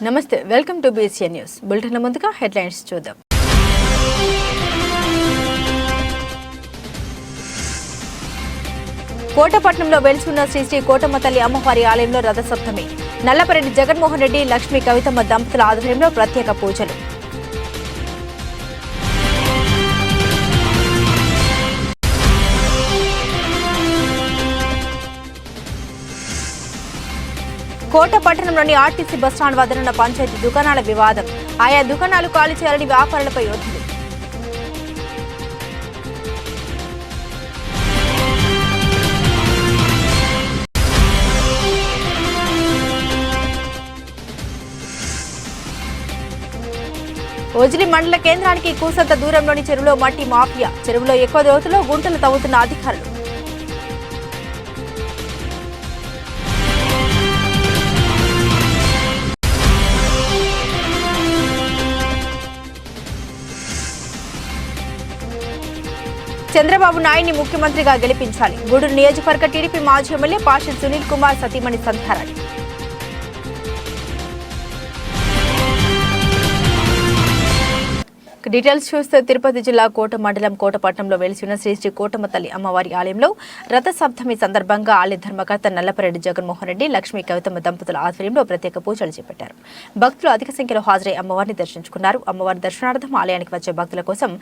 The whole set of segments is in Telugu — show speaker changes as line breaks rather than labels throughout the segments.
నమస్తే, వెల్కమ్ టు BCN న్యూస్. బులెటిన్ల ముందుగా హెడ్లైన్స్ చూద్దాం. కోటపట్నంలో వెలిసిన శ్రీ కోటమ్మ తల్లి అమ్మవారి ఆలయంలో రథసప్తమి. నల్లపరెడ్డి జగన్మోహన్ రెడ్డి, లక్ష్మీ కవితమ్మ దంపతుల ఆధ్వర్యంలో ప్రత్యేక పూజలు. కోట పట్టణంలోని ఆర్టీసీ బస్టాండ్ వద్దనున్న పంచాయతీ దుకాణాల వివాదం. ఆయా దుకాణాలు ఖాళీ చేయాలని వ్యాపారులపై ఒత్తిడి. ఓజిలి మండల కేంద్రానికి కూసంత దూరంలోని చెరువులో మట్టి మాఫియా. చెరువులో ఎక్కువ లోతులో గుంటలు తవ్వుతున్న అధికారులు. చంద్రబాబు నాయుడిని ముఖ్యమంత్రిగా గెలిపించాలి. గూడూరు నియోజకవర్గ టీడీపీ మాజీ ఎమ్మెల్యే పాషం సునీల్ కుమార్ సతీమణి సంధ్యారాణి. డీటెయిల్స్ చూస్తే తిరుపతి జిల్లా కోట మండలం కోటపట్నంలో వెలిసిన శ్రీ కోటమ్మ తల్లి అమ్మవారి ఆలయంలో రథసప్తమి సందర్భంగా ఆలయ ధర్మకర్త నల్లపరెడ్డి జగన్మోహన్ రెడ్డి, లక్ష్మీ కవితమ్మ దంపతుల ఆధ్వర్యంలో ప్రత్యేక పూజలు చేపట్టారు. భక్తులు అధిక సంఖ్యలో హాజరై అమ్మవారిని దర్శించుకున్నారు. అమ్మవారి దర్శనార్థం ఆలయానికి వచ్చే భక్తుల కోసం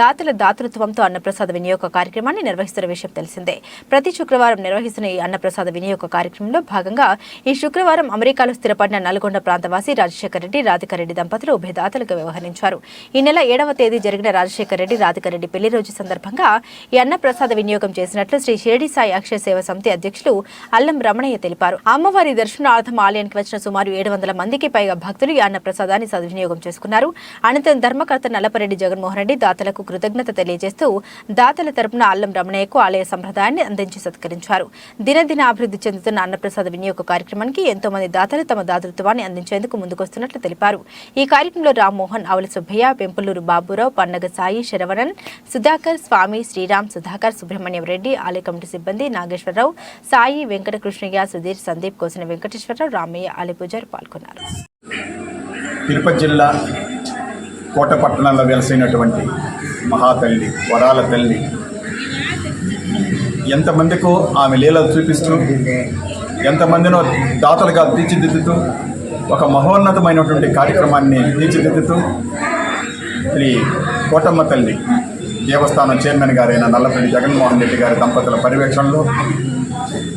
దాతల దాతృత్వంతో అన్నప్రసాద వినియోగ కార్యక్రమాన్ని నిర్వహిస్తున్న విషయం తెలిసిందే. ప్రతి శుక్రవారం నిర్వహిస్తున్న ఈ అన్నప్రసాద వినియోగ కార్యక్రమంలో భాగంగా ఈ శుక్రవారం అమెరికాలో స్థిరపడిన నల్గొండ ప్రాంతవాసి రాజశేఖర రెడ్డి, రాధికారెడ్డి దంపతులు ఉభయ దాతలుగా వ్యవహరించారు. ఈ నెల 7వ తేదీ జరిగిన రాజశేఖర రెడ్డి, రాధికారెడ్డి పెళ్లి రోజు సందర్భంగా ఈ అన్నప్రసాద వినియోగం చేసినట్లు శ్రీ షిరిడి సాయి అక్షయ సేవ సమితి అధ్యక్షులు అల్లం రమణయ్య తెలిపారు. అమ్మవారి దర్శనార్థం ఆలయానికి వచ్చిన సుమారు 700 మందికి పైగా భక్తులు ఈ అన్నప్రసాదాన్ని సద్వినియోగం చేసుకున్నారు. అనంతరం ధర్మకర్త నల్లపరెడ్డి జగన్మోహన్ రెడ్డి దాతలకు కృతజ్ఞత తెలియజేస్తూ దాతల తరపున అల్లం రమణయ్యకు ఆలయ సంప్రదాయాన్ని అందించి సత్కరించారు. దినదిన అభివృద్ధి చెందుతున్న అన్నప్రసాద వినియోగ కార్యక్రమానికి ఎంతో మంది దాతలు తమ దాతృత్వాన్ని అందించేందుకు ముందుకొస్తున్నట్లు తెలిపారు. ఈ కార్యక్రమంలో రామ్మోహన్, అవలి సుబ్బయ్య, పెంపులూరు బాబురావు, పన్నగ సాయి, శరవణన్, సుధాకర్, స్వామి, శ్రీరామ్, సుధాకర్, సుబ్రహ్మణ్యం రెడ్డి, ఆలయ కమిటీ సిబ్బంది, నాగేశ్వరరావు, సాయి, వెంకటకృష్ణయ్య, సుధీర్, సందీప్, కోసిన వెంకటేశ్వరరావు, రామయ్య, ఆలయ పూజారి పాల్గొన్నారు.
తిరుపతి జిల్లా కోటపట్టణంలో వెలసినటువంటి మహాతల్లి, వరాల తల్లి ఎంతమందికో ఆమె లీలలు చూపిస్తూ, ఎంతమందినో దాతలుగా తీర్చిదిద్దుతూ, ఒక మహోన్నతమైనటువంటి కార్యక్రమాన్ని తీర్చిదిద్దుతూ శ్రీ కోటమ్మ తల్లి దేవస్థానం చైర్మన్ గారైన నల్లపరెడ్డి జగన్మోహన్ రెడ్డి గారి దంపతుల పర్యవేక్షణలో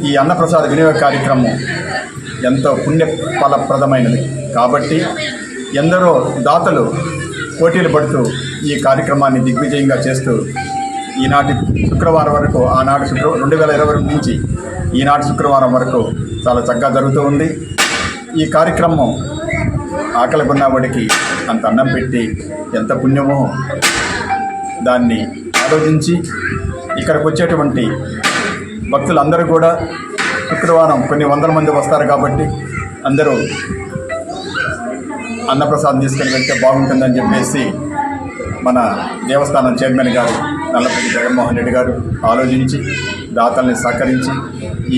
ఈ అన్నప్రసాద వినియోగ కార్యక్రమం ఎంతో పుణ్యఫలప్రదమైనది. కాబట్టి ఎందరో దాతలు పోటీలు పడుతూ ఈ కార్యక్రమాన్ని దిగ్విజయంగా చేస్తూ ఈనాటి శుక్రవారం వరకు, ఆనాటి 2020 నుంచి ఈనాటి శుక్రవారం వరకు చాలా చక్కగా జరుగుతూ ఉంది. ఈ కార్యక్రమం ఆకలి కొన్నవాడికి అంత అన్నం పెట్టి ఎంత పుణ్యమో దాన్ని ఆలోచించి ఇక్కడికి వచ్చేటువంటి భక్తులందరూ కూడా శుక్రవారం కొన్ని వందల మంది వస్తారు కాబట్టి అందరూ అన్నప్రసాదం తీసుకొని వెళ్తే బాగుంటుందని చెప్పేసి మన దేవస్థానం చైర్మన్ గారు నల్లపరెడ్డి జగన్మోహన్ రెడ్డి గారు ఆలోచించి దాతల్ని సహకరించి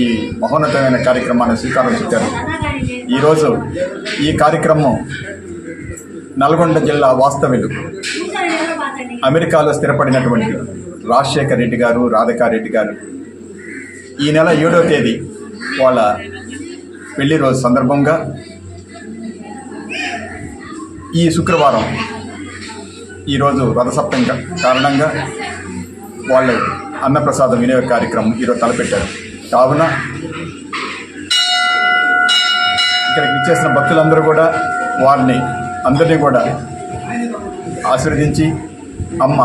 ఈ మహోన్నతమైన కార్యక్రమాన్ని శ్రీకారం చుట్టారు. ఈరోజు ఈ కార్యక్రమం నల్గొండ జిల్లా వాస్తవ్యులు అమెరికాలో స్థిరపడినటువంటి రాజశేఖర రెడ్డి గారు, రాధికారెడ్డి గారు ఈ నెల 7వ తేదీ వాళ్ళ పెళ్లి రోజు సందర్భంగా ఈ శుక్రవారం ఈరోజు రథసప్తమి కారణంగా వాళ్ళు అన్నప్రసాదం వినియోగ కార్యక్రమం ఈరోజు తలపెట్టారు. కావున ఇక్కడికి ఇచ్చేసిన భక్తులందరూ కూడా వారిని అందరినీ కూడా ఆశీర్వదించి అమ్మ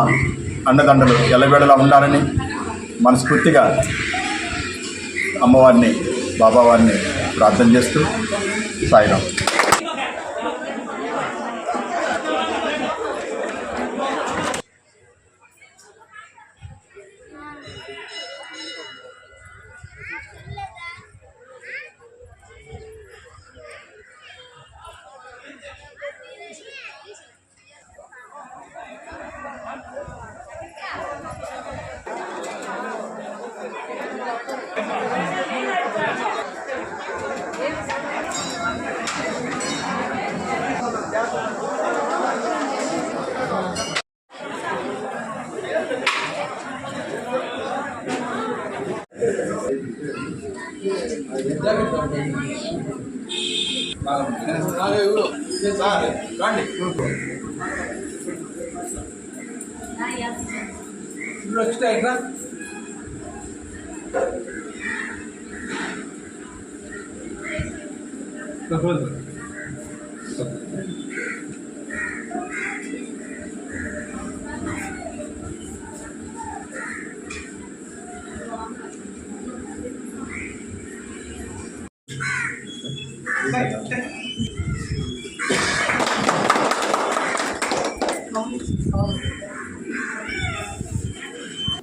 అండదండలు ఎల్లవేళలా ఉండాలని మనస్ఫూర్తిగా అమ్మవారిని, బాబావారిని ప్రార్థన చేస్తూ సాయిరాం.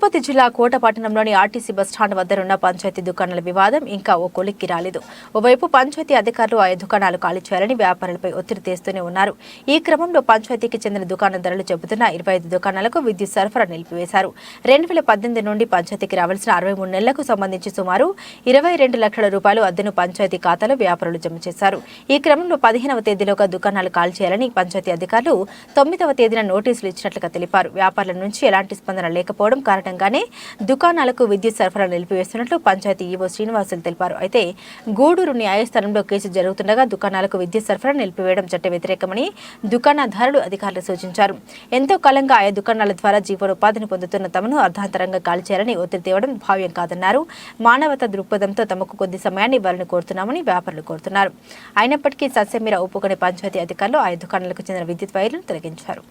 తిరుపతి జిల్లా కోట పట్టణంలోని ఆర్టీసీ బస్టాండ్ వద్ద ఉన్న పంచాయతీ దుకాణాల వివాదం ఇంకా ఓ కొలిక్కి రాలేదు. ఓవైపు పంచాయతీ అధికారులు ఆయా దుకాణాలు ఖాళీ చేయాలని వ్యాపారులపై ఒత్తిడి తెస్తూనే ఉన్నారు. ఈ క్రమంలో పంచాయతీకి చెందిన దుకాణదారులు చెబుతున్న 25 దుకాణాలకు విద్యుత్ సరఫరా నిలిపివేశారు. 2018 నుండి పంచాయతీకి రావాల్సిన 63 నెలలకు సంబంధించి సుమారు 22 లక్షల రూపాయలు అద్దెను పంచాయతీ ఖాతాలో వ్యాపారులు జమ చేశారు. ఈ క్రమంలో 15వ తేదీలోగా దుకాణాలు ఖాళీ చేయాలని పంచాయతీ అధికారులు 9వ తేదీన నోటీసులు ఇచ్చినట్లుగా తెలిపారు. వ్యాపారుల నుంచి ఎలాంటి స్పందన లేకపోవడం కారణంగానే దుకాణాలకు విద్యుత్ సరఫరా నిలిపివేస్తున్నట్లు పంచాయతీ ఈవో శ్రీనివాసులు తెలిపారు. అయితే గూడూరు న్యాయస్థానంలో కేసు జరుగుతుండగా దుకాణాలకు విద్యుత్ సరఫరా నిలిపివేయడం చట్ట వ్యతిరేకమని దుకాణదారులు అధికారులు సూచించారు. ఎంతో కాలంగా ఆయా దుకాణాల ద్వారా జీవనోపాధిని పొందుతున్న తమను అర్ధాంతరంగా ఖాళీ చేయాలని ఒత్తిడి తేవడం భావ్యం కాదన్నారు. మానవతా దృక్పథంతో తమకు కొద్ది సమయాన్ని ఇవ్వాలని కోరుతున్నామని వ్యాపారులు కోరుతున్నారు. అయినప్పటికీ సస్యమీర ఒప్పుకునే పంచాయతీ అధికారులు ఆయా దుకాణాలకు చెందిన విద్యుత్ వైర్లను తొలగించారు.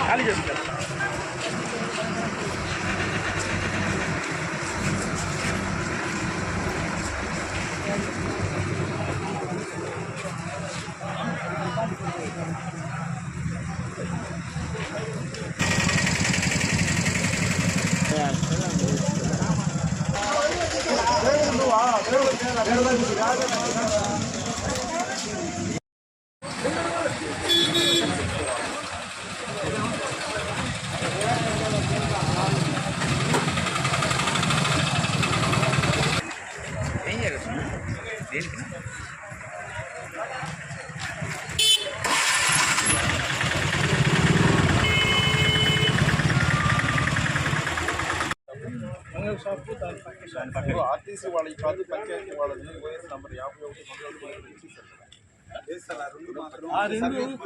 ఖాళీ చేస్తారు. ఆర్టీసీ వాళ్ళకి కాదు, పంచాయతీ వాళ్ళని ఓఎస్ నంబర్ 51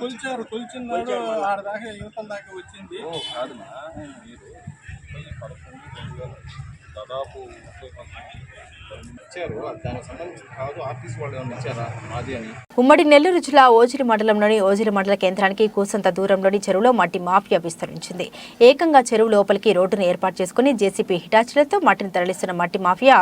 కొలిచారు. కొలిచినాడు ఆడ దాకా యువతల దాకా వచ్చింది. కాదన్నా, మీరు 11,000 దాదాపు 30% ఇచ్చారు. దానికి సంబంధించి కాదు, ఆర్టీసీ వాళ్ళు ఏమన్నా ఇచ్చారా మాది అని.
ఉమ్మడి నెల్లూరు జిల్లా ఓజిలి మండలంలోని ఓజిలి మండల కేంద్రానికి కూసంత దూరంలోని చెరువులో మట్టి మాఫియా విస్తరించింది. ఏకంగా చెరువు లోపలికి రోడ్డును ఏర్పాటు చేసుకుని జేసీపీ హిటాచీలతో మట్టిని తరలిస్తున్న మట్టి మాఫియా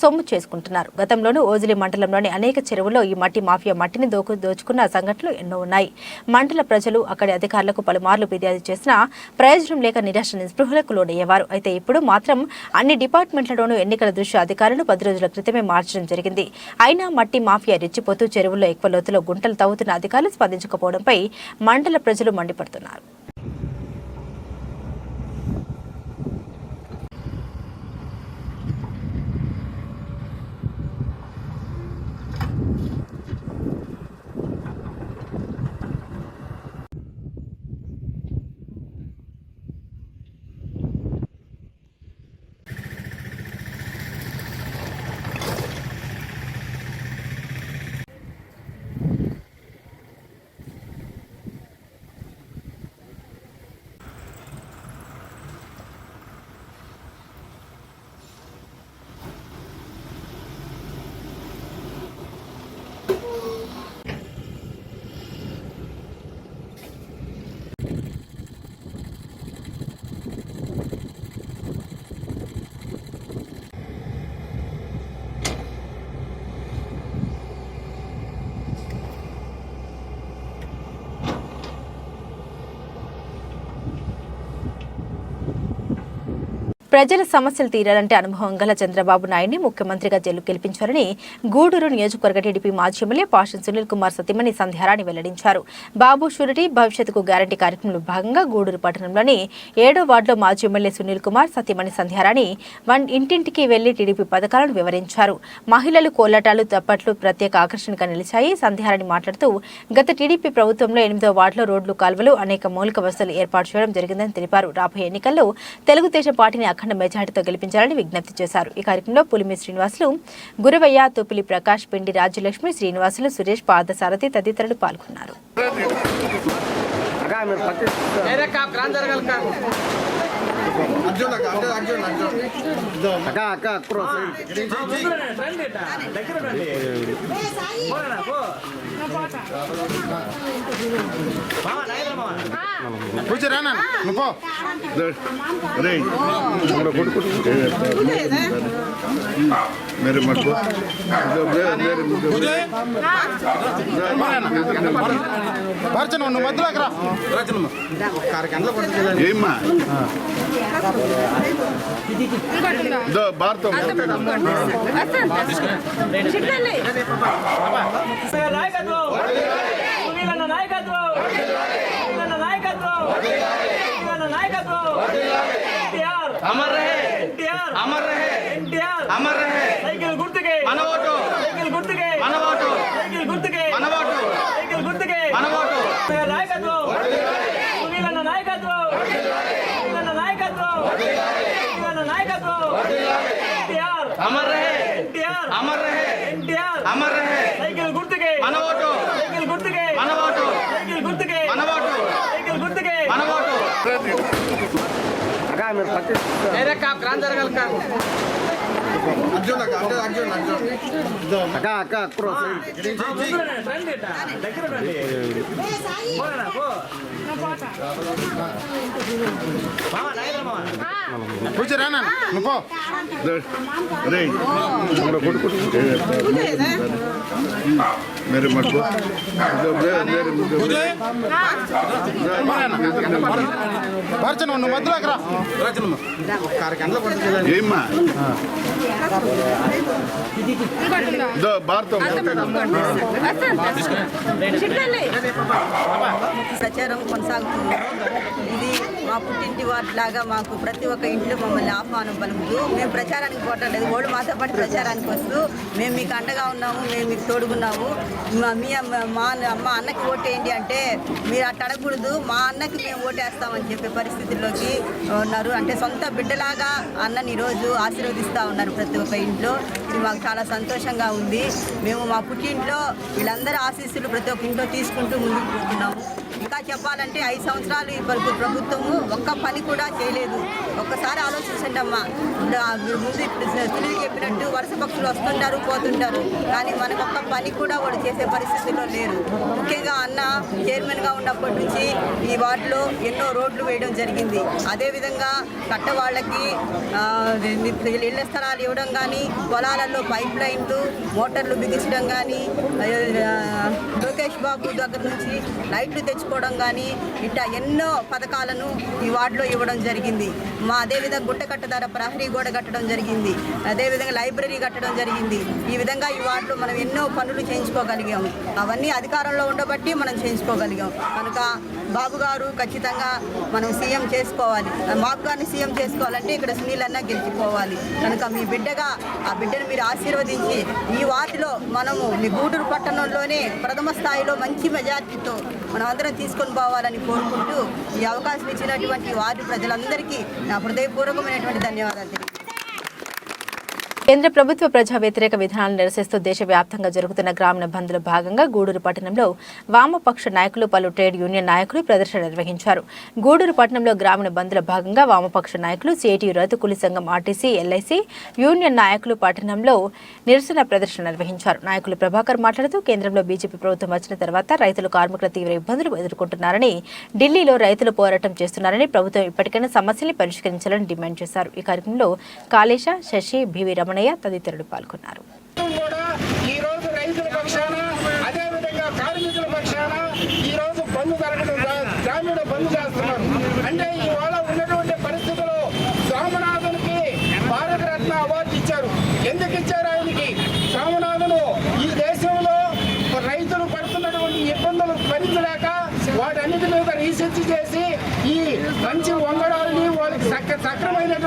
సొమ్ము చేసుకుంటున్నారు. గతంలోనూ ఓజిలి మండలంలోని అనేక చెరువుల్లో ఈ మట్టి మాఫియా మట్టిని దోచుకున్న సంఘటనలు ఎన్నో ఉన్నాయి. మండల ప్రజలు అక్కడి అధికారులకు పలుమార్లు ఫిర్యాదు చేసినా ప్రయోజనం లేక నిరాశ నిస్పృహలకు లోనయ్యేవారు. అయితే ఇప్పుడు మాత్రం అన్ని డిపార్ట్మెంట్లలోనూ ఎన్నికల దృష్ట్యా అధికారులను 10 రోజుల క్రితమే మార్చడం జరిగింది. అయినా మట్టి మాఫియా రెచ్చిపోతూ చెరువుల్లో ఎక్కువ లోతులో గుంటలు తవ్వుతున్న అధికారులు స్పందించకపోవడంపై మండల ప్రజలు మండిపడుతున్నారు. ప్రజల సమస్యలు తీరాలంటే అనుభవం గల చంద్రబాబు నాయుడిని ముఖ్యమంత్రిగా గెలిపించారని గూడూరు నియోజకవర్గ టీడీపీ మాజీ ఎమ్మెల్యే పాషన్ సునీల్ కుమార్ సతీమణి సంధ్యారాణి వెల్లడించారు. బాబు షూరిటీ భవిష్యత్తుకు గ్యారంటీ కార్యక్రమంలో భాగంగా గూడూరు పట్టణంలోని 7వ వార్డులో మాజీ ఎమ్మెల్యే సునీల్ కుమార్ సతీమణి సంధ్యారాణి ఇంటింటికి వెళ్లి టీడీపీ పథకాలను వివరించారు. మహిళలు కోలాటాలు తప్పట్లు ప్రత్యేక ఆకర్షణగా నిలిచాయి. సంధ్యారాణి మాట్లాడుతూ గత టీడీపీ ప్రభుత్వంలో 8వ వార్డులో రోడ్లు కాల్వలు అనేక మౌలిక వసతులు ఏర్పాటు చేయడం జరిగిందని తెలిపారు. రాబోయే ఎన్నికల్లో తెలుగుదేశం పార్టీని అఖండ మెజార్టీతో గెలిపించాలని విజ్ఞప్తి చేశారు. ఈ కార్యక్రమంలో పులిమి శ్రీనివాసులు, గురవయ్య, తొప్పిలి ప్రకాష్, పిండి రాజ్యలక్ష్మి, శ్రీనివాసులు, సురేష్, పార్థసారథి తదితరులు పాల్గొన్నారు.
मेरे मत को
భర్చన ఉన్న మధ్యలో అక్కడ రచన కార్యక్రమంలో పడుతుంది
ఏమ్మా దో భారత
अमर रहे एनटीआर, अमर रहे एनटीआर, अमर रहे साइकिल गुर्तुके मन ओटो, साइकिल गुर्तुके मन ओटो, साइकिल गुर्तुके मन ओटो, साइकिल गुर्तुके मन ओटो नायकत्व सुनीलన్న నాయకత్వం సునీలన్న నాయకత్వం సునీలన్న నాయకత్వం एनटीआर अमर रहे एनटीआर, अमर रहे एनटीआर, अमर रहे साइकिल गुर्तुके मन ओटो, साइकिल गुर्तुके मन ओटो, साइकिल गुर्तुके मन ओटो, साइकिल गुर्तुके मन ओटो मेरे का क्रांत जरगल का
అర్జున్ అర్జున్
అక్క అక్క క్రోస్
కూర్చోరానా నువ్వు
రే मेरे मत को
భర్చన ఉన్న మధ్యలో అక్కడ రచన కార్యక్రమంలో పడుతుంది
ఏమ్మా దో భారత
ప్రచారం కొనసాగుతుంది. ఇది మా పుట్టింటి వాటి లాగా మాకు ప్రతి ఒక్క ఇంట్లో మమ్మల్ని ఆహ్వానం పలుకుతూ మేము ప్రచారానికి పోవట్లేదు, ఓళ్ళు మాతో పాటు ప్రచారానికి వస్తూ మేము మీకు అండగా ఉన్నాము, మేము మీకు తోడుగున్నాము, మా అన్నకి ఓటేయండి అంటే మీరు అట్లా అడగకూడదు, మా అన్నకి మేము ఓటేస్తామని చెప్పే పరిస్థితుల్లోకి ఉన్నారు. అంటే సొంత బిడ్డలాగా అన్నని ఈరోజు ఆశీర్వదిస్తూ ఉన్నారు ప్రతి ఒక్క ఇంట్లో. ఇది మాకు చాలా సంతోషంగా ఉంది. మేము మా పుట్టింట్లో వీళ్ళందరూ ఆశీస్సులు ప్రతి ఒక్క ఇంట్లో తీసుకుంటూ ముందుకు పోతున్నాము. ఇంకా చెప్పాలంటే 5 సంవత్సరాలు ఈ ప్రభుత్వము ఒక్క పని కూడా చేయలేదు. ఒక్కసారి ఆలోచించండి అమ్మా. ముందు ఇప్పుడు సునీల్ చెప్పినట్టు వరుస పక్షులు వస్తుంటారు పోతుంటారు, కానీ మనకు ఒక్క పని కూడా వాడు చేసే పరిస్థితుల్లో లేరు. ముఖ్యంగా అన్న చైర్మన్గా ఉన్నప్పటి నుంచి ఈ వార్డులో ఎన్నో రోడ్లు వేయడం జరిగింది. అదేవిధంగా కట్టవాళ్ళకి ఇళ్ల స్థలాలు ఇవ్వడం కానీ, పొలాలలో పైప్ లైన్లు మోటార్లు బిగించడం కానీ, లోకేష్ బాబు దగ్గర నుంచి లైట్లు తెచ్చుకోవడం కానీ, ఇట్లా ఎన్నో పథకాలను ఈ వార్డులో ఇవ్వడం జరిగింది. అదేవిధంగా గుట్టకట్ట ధర ప్రహరీ గోడ కట్టడం జరిగింది, అదేవిధంగా లైబ్రరీ కట్టడం జరిగింది. ఈ విధంగా ఈ వార్డులో మనం ఎన్నో పనులు చేయించుకోగలిగాము. అవన్నీ అధికారంలో ఉండబట్టి మనం చేయించుకోగలిగాం. కనుక బాబు గారు ఖచ్చితంగా మనం సీఎం చేసుకోవాలి. బాబు గారిని సీఎం చేసుకోవాలంటే ఇక్కడ సునీల్ అన్న గెలిచిపోవాలి. కనుక మీ బిడ్డగా ఆ బిడ్డను మీరు ఆశీర్వదించి ఈ వార్డులో మనము మీ గూడూరు పట్టణంలోనే ప్రథమ స్థాయిలో మంచి మెజార్టీతో మనం అందరం తీసుకొని పోవాలని కోరుకుంటూ ఈ అవకాశం ఇచ్చినటువంటి వార్డు ప్రజలందరికీ నా హృదయపూర్వకమైనటువంటి ధన్యవాదాలు తెలియజేస్తున్నాను.
కేంద్ర ప్రభుత్వ ప్రజా వ్యతిరేక విధానాలను నిరసిస్తూ దేశవ్యాప్తంగా జరుగుతున్న గ్రామీణ బంద్లో భాగంగా గూడూరు పట్టణంలో వామపక్ష నాయకులు, పలు ట్రేడ్ యూనియన్ నాయకులు ప్రదర్శన నిర్వహించారు. గూడూరు పట్టణంలో గ్రామీణ బంద్లో భాగంగా వామపక్ష నాయకులు, సిఐటియు రైతు కూలీ సంఘం, ఆర్టీసీ, ఎల్ఐసి యూనియన్ నాయకులు పట్టణంలో నిరసన ప్రదర్శన నిర్వహించారు. నాయకులు ప్రభాకర్ మాట్లాడుతూ కేంద్రంలో బీజేపీ ప్రభుత్వం వచ్చిన తర్వాత రైతులు, కార్మికుల తీవ్ర ఇబ్బందులు ఎదుర్కొంటున్నారని, ఢిల్లీలో రైతులు పోరాటం చేస్తున్నారని, ప్రభుత్వం ఇప్పటికైనా సమస్యల్ని పరిష్కరించాలని డిమాండ్ చేశారు. ఈ కార్యక్రమంలో కాళేశ, శశి, బివి రమణయ్య తదితరులు పాల్గొన్నారు.
ఈ రోజు రైతుల పక్షాన, అదేవిధంగా కార్మికుల పక్షాన ఈ రోజు బంద్ జరగడం, గ్రామీణ బంద్ చేస్తున్నారు. అంటే ఇవాళ ఉన్నటువంటి పరిస్థితుల్లో సోమనాథునికి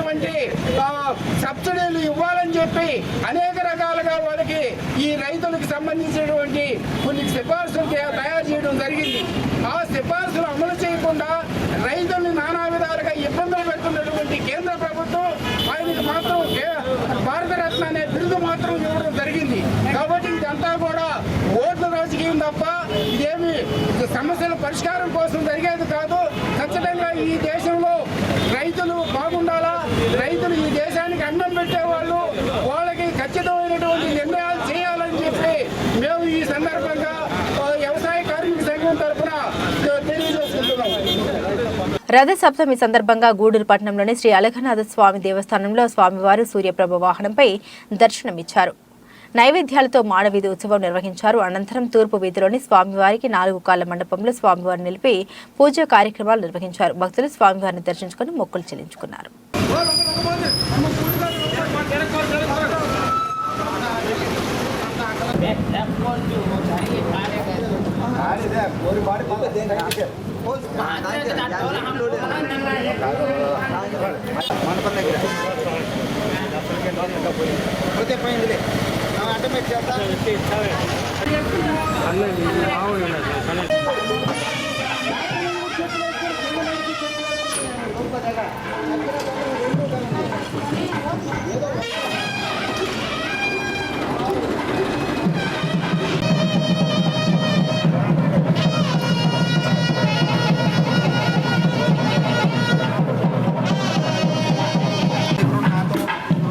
రకమైనటువంటి సబ్సిడీలు ఇవ్వాలని చెప్పి అనేక రకాలుగా వాళ్ళకి ఈ రైతులకు సంబంధించినటువంటి కొన్ని సిఫార్సులు తయారు చేయడం జరిగింది. ఆ సిఫార్సులు అమలు చేయకుండా రైతుల్ని నానా విధాలుగా ఇబ్బందులు పెడుతున్నటువంటి కేంద్ర ప్రభుత్వం ఆయనకు మాత్రం భారతరత్న అనే బిరుదు మాత్రం ఇవ్వడం జరిగింది. కాబట్టి ఇదంతా కూడా ఓట్ల రాజకీయం తప్ప ఇదేమి సమస్యల పరిష్కారం కోసం జరిగేది కాదు. ఖచ్చితంగా ఈ దేశంలో రైతులు బాగుండాలా, రైతులు ఈ దేశానికి అన్నం పెట్టేవాళ్ళు, వాళ్ళకి ఖచ్చితమైనటువంటి నిర్ణయాలు చేయాలని చెప్పి మేము ఈ సందర్భంగా వ్యవసాయ కార్మిక సంఘం తరఫున తెలియజేసుకుంటున్నాం.
రథ సప్తమి సందర్భంగా గూడూరు పట్టణంలోని శ్రీ అలఘనాథ స్వామి దేవస్థానంలో స్వామివారు సూర్యప్రభ వాహనంపై దర్శనమిచ్చారు. నైవేద్యాలతో మాడవీధి ఉత్సవం నిర్వహించారు. అనంతరం తూర్పు వీధిలోని స్వామివారికి 4 కాళ్ల మండపంలో స్వామివారిని నిలిపి పూజా కార్యక్రమాలు నిర్వహించారు. భక్తులు స్వామివారిని దర్శించుకుని మొక్కులు చెల్లించుకున్నారు.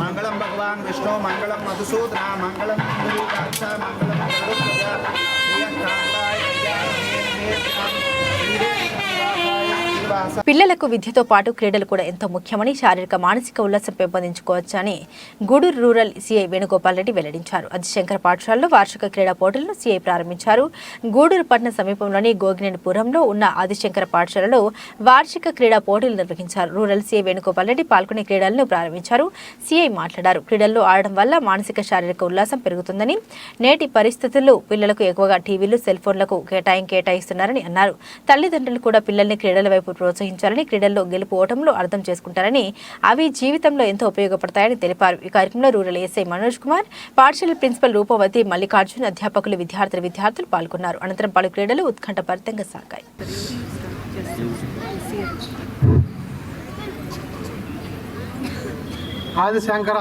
మంగళం భగవాన్ విష్ణు మంగళం మధుసూదన మంగళం
పిల్లలకు విద్యతో పాటు క్రీడలు కూడా ఎంతో ముఖ్యమని, శారీరక మానసిక ఉల్లాసం పెంపొందించుకోవచ్చని గూడూరు రూరల్ సీఐ వేణుగోపాల్ రెడ్డి వెల్లడించారు. ఆదిశంకర పాఠశాలలో వార్షిక క్రీడా పోటీలను సీఐ ప్రారంభించారు. గూడూరు పట్టణ సమీపంలోని గోగినేనిపురంలో ఉన్న ఆదిశంకర పాఠశాలలో వార్షిక క్రీడా పోటీలు నిర్వహించారు. రూరల్ సీఐ వేణుగోపాల్ రెడ్డి పాల్గొనే క్రీడలను ప్రారంభించారు. సీఐ మాట్లాడారు. క్రీడల్లో ఆడడం వల్ల మానసిక శారీరక ఉల్లాసం పెరుగుతుందని, నేటి పరిస్థితుల్లో పిల్లలకు ఎక్కువగా టీవీలు, సెల్ ఫోన్లకు కేటాయిస్తున్నారని అన్నారు. తల్లిదండ్రులు కూడా పిల్లల్ని క్రీడల వైపు ప్రోత్సహించాలని, క్రీడల్లో గెలుపు ఓటంలో అర్థం చేసుకుంటారని, అవి జీవితంలో ఎంతో ఉపయోగపడతాయని తెలిపారు. ఈ కార్యక్రమంలో రూరల్ ఎస్ఐ మనోజ్ కుమార్, పాఠశాల ప్రిన్సిపల్ రూపవతి, మల్లికార్జున్, అధ్యాపకులు, విద్యార్థులు పాల్గొన్నారు. అనంతరం పలు క్రీడలు ఉత్కంఠభరితంగా సాగాయి.
Adi Shankara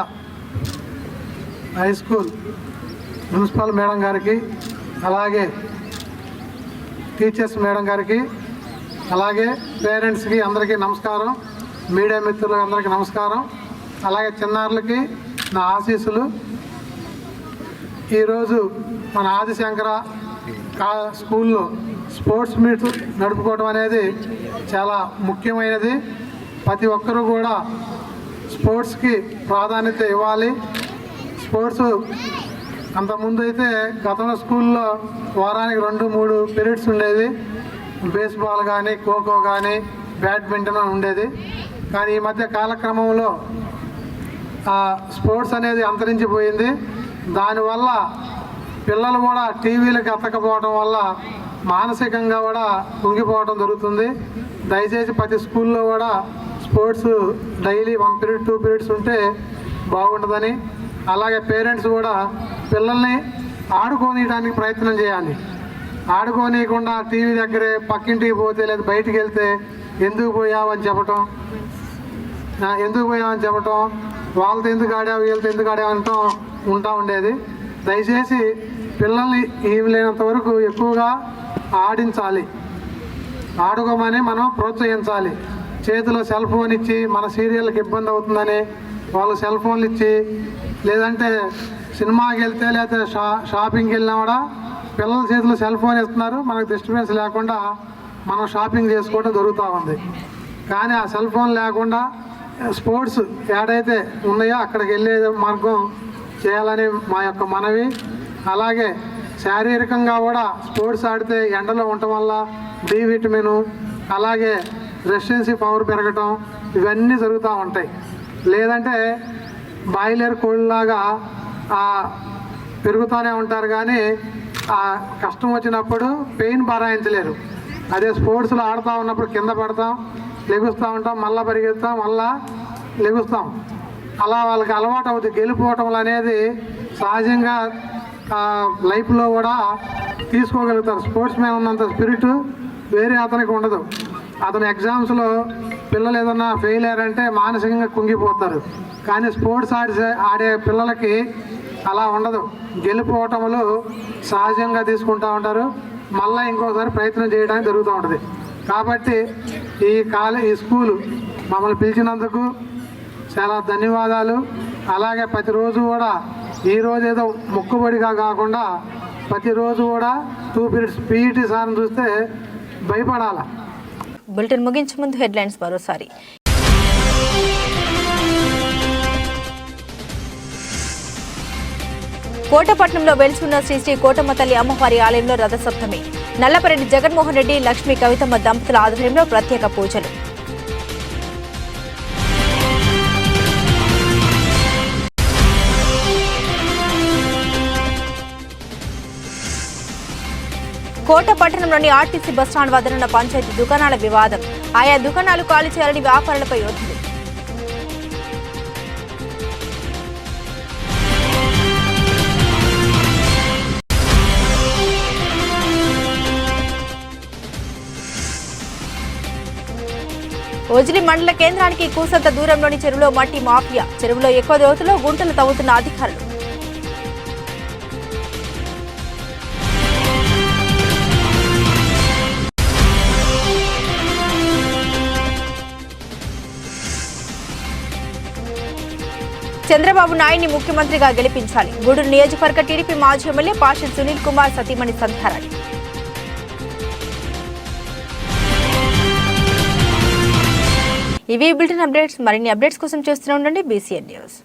high school principal madam గారికి, అలాగే టీచర్స్ మేడం గారికి, అలాగే పేరెంట్స్కి అందరికీ నమస్కారం. మీడియా మిత్రులకు అందరికీ నమస్కారం. అలాగే చిన్నారులకి నా ఆశీస్సులు. ఈరోజు మన ఆదిశంకర స్కూల్లో స్పోర్ట్స్ మీట్ నడుపుకోవడం అనేది చాలా ముఖ్యమైనది. ప్రతి ఒక్కరూ కూడా స్పోర్ట్స్కి ప్రాధాన్యత ఇవ్వాలి. స్పోర్ట్స్ అంతకుముందు అయితే గతంలో స్కూల్లో వారానికి 2-3 పీరియడ్స్ ఉండేది. బేస్బాల్ కానీ, ఖోఖో కానీ, బ్యాడ్మింటన్ ఉండేది. కానీ ఈ మధ్య కాలక్రమంలో స్పోర్ట్స్ అనేది అంతరించిపోయింది. దానివల్ల పిల్లలు కూడా టీవీలకు ఎత్తకపోవడం వల్ల మానసికంగా కూడా కుంగిపోవడం జరుగుతుంది. దయచేసి ప్రతి స్కూల్లో కూడా స్పోర్ట్స్ డైలీ 1 పీరియడ్ 2 పీరియడ్స్ ఉంటే బాగుంటుందని, అలాగే పేరెంట్స్ కూడా పిల్లల్ని ఆడుకోనియడానికి ప్రయత్నం చేయాలి. ఆడుకోనియకుండా టీవీ దగ్గరే పక్కింటికి పోతే లేదా బయటికి వెళ్తే ఎందుకు పోయావని చెప్పటం, వాళ్ళతో ఎందుకు ఆడావు, వీళ్ళతో ఎందుకు ఆడావు అంటూ ఉండేది. దయచేసి పిల్లల్ని లేనంత వరకు ఎక్కువగా ఆడించాలి, ఆడుకోమని మనం ప్రోత్సహించాలి. చేతిలో సెల్ ఫోన్ ఇచ్చి మన సీరియల్కి ఇబ్బంది అవుతుందని వాళ్ళు సెల్ ఫోన్లు ఇచ్చి, లేదంటే సినిమాకి వెళ్తే లేకపోతే షాపింగ్కి వెళ్ళినా కూడా పిల్లల చేతిలో సెల్ ఫోన్ ఇస్తున్నారు. మనకు డిస్టర్బెన్స్ లేకుండా మనం షాపింగ్ చేసుకోవడం జరుగుతూ ఉంది. కానీ ఆ సెల్ ఫోన్ లేకుండా స్పోర్ట్స్ ఏడైతే ఉన్నాయో అక్కడికి వెళ్ళే మార్గం చేయాలని మా యొక్క మనవి. అలాగే శారీరకంగా కూడా స్పోర్ట్స్ ఆడితే ఎండలో ఉండటం వల్ల డి విటమిన్, అలాగే రెసిస్టెన్సీ పవర్ పెరగటం, ఇవన్నీ జరుగుతూ ఉంటాయి. లేదంటే బాయిలర్ కోళ్ళలాగా పెరుగుతూనే ఉంటారు, కానీ ఆ కష్టం వచ్చినప్పుడు పెయిన్ భరాయించలేరు. అదే స్పోర్ట్స్లో ఆడుతూ ఉన్నప్పుడు కింద పడతాం, లెగుస్తూ ఉంటాం, మళ్ళీ పరిగెత్తాం, మళ్ళీ లెగుస్తాం. అలా వాళ్ళకి అలవాటు అవుతుంది. గెలుపోవటం అనేది సహజంగా లైఫ్లో కూడా తీసుకోగలుగుతారు. స్పోర్ట్స్ మ్యాన్ ఉన్నంత స్పిరిట్ వేరే అతనికి ఉండదు. అతను ఎగ్జామ్స్లో పిల్లలు ఏదన్నా ఫెయిల్ అయ్యారంటే మానసికంగా కుంగిపోతారు. కానీ స్పోర్ట్స్ ఆడే పిల్లలకి అలా ఉండదు. గెలుపోవటములు సహజంగా తీసుకుంటూ ఉంటారు. మళ్ళీ ఇంకోసారి ప్రయత్నం చేయడానికి జరుగుతూ ఉంటుంది. కాబట్టి ఈ స్కూలు మమ్మల్ని పిలిచినందుకు చాలా ధన్యవాదాలు. అలాగే ప్రతిరోజు కూడా ఈరోజు ఏదో మొక్కుబడిగా కాకుండా ప్రతిరోజు కూడా 2 పీరియడ్స్ పీఈటీ సార్ని చూస్తే భయపడాలా.
బులెటిన్ ముగించే ముందు హెడ్లైన్స్ మరోసారి. కోటపట్నంలో వెలిసిన శ్రీ కోటమ్మ తల్లి అమ్మవారి ఆలయంలో రథసప్తమి. నల్లపరెడ్డి జగన్మోహన్ రెడ్డి, లక్ష్మీ కవితమ్మ దంపతుల ఆధ్వర్యంలో ప్రత్యేక పూజలు. కోట పట్టణంలోని ఆర్టీసీ బస్టాండ్ వద్ద ఉన్న పంచాయతీ దుకాణాల వివాదం. ఆయా దుకాణాలు ఖాళీ చేయాలని వ్యాపారులపై ఒత్తిడి. ఓజిలి మండల కేంద్రానికి కూసంత దూరంలోని చెరువులో మట్టి మాఫియా. చెరువులో ఎక్కువ లోతులో గుంటలు తవ్వుతున్న అధికారులు. చంద్రబాబు నాయుడిని ముఖ్యమంత్రిగా గెలిపించాలి. గూడూరు నియోజకవర్గ టీడీపీ మాజీ ఎమ్మెల్యే పాషెట్ సునీల్ కుమార్ సతీమణి సంధ్యారాణి. ఇవి బులెటిన్ అప్డేట్స్. మరిన్ని అప్డేట్స్ కోసం చూస్తూనే ఉండండి BCN న్యూస్.